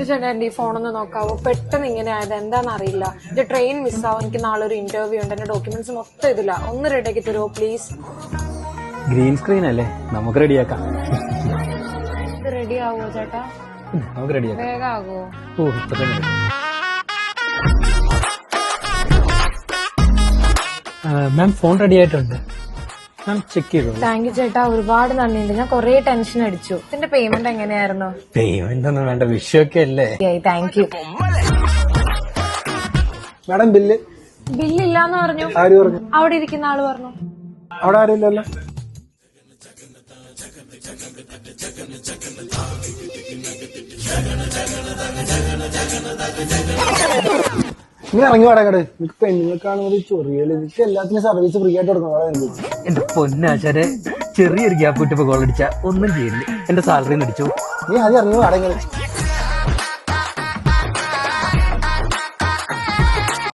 ചേട്ടാ എന്റെ ഈ ഫോണൊന്ന് നോക്കാവോ? പെട്ടെന്ന് ഇങ്ങനെ ആയത് എന്താണെന്നറിയില്ല. എന്റെ ട്രെയിൻ മിസ്സാവും. എനിക്ക് നാളെ ഒരു ഇന്റർവ്യൂ ഉണ്ട്. എന്റെ ഡോക്യുമെന്റ്സ് മൊത്തം ഇതില്ല. ഒന്ന് റെഡിയാക്കി തരുമോ പ്ലീസ്? ഗ്രീൻ സ്ക്രീൻ അല്ലേ, നമുക്ക് റെഡിയാക്കാം. ഇത് റെഡി ആവുമോ ചേട്ടാ? നമുക്ക് റെഡിയാക്കാം. വേഗം ആകുമോ? ഓ ഇപ്പൊ തന്നെ. മാം ഫോൺ റെഡി ആയിട്ടുണ്ട്. മാം ചെക്ക് ചെയ്തോ. താങ്ക് യു ചേട്ടാ, ഒരുപാട് നന്ദിയുണ്ട്. ഞാൻ കൊറേ ടെൻഷൻ അടിച്ചു. ഇതിന്റെ പേയ്മെന്റ് എങ്ങനെയായിരുന്നു? പേയ്മെന്റ് ഒന്നും വേണ്ട, വിഷയൊക്കെ അല്ലേ. Thank you. Madam bill. ബില്ലില്ലാന്ന് പറഞ്ഞു. ആര് പറഞ്ഞു? അവിടെ ഇരിക്കുന്ന ആള് പറഞ്ഞു. അവിടെ ആരുമില്ലല്ലോ. നീ ഇറങ്ങി വാടകട്. നിനക്ക് പെണ്ണുങ്ങൾക്കാണെങ്കിൽ ചൊറിയല്. നിനക്ക് എല്ലാത്തിനും സർവീസ് ഫ്രീ ആയിട്ട് കൊടുക്കണം. എന്റെ പൊന്നാശാരെ, ചെറിയൊരു ഗ്യാപ്പ് കിട്ടിയപ്പോ ഗോൾ അടിച്ചാ ഒന്നും ചെയ്യില്ല. എന്റെ സാലറി അടിച്ചു. നീ ആദ്യം ഇറങ്ങി വാടക.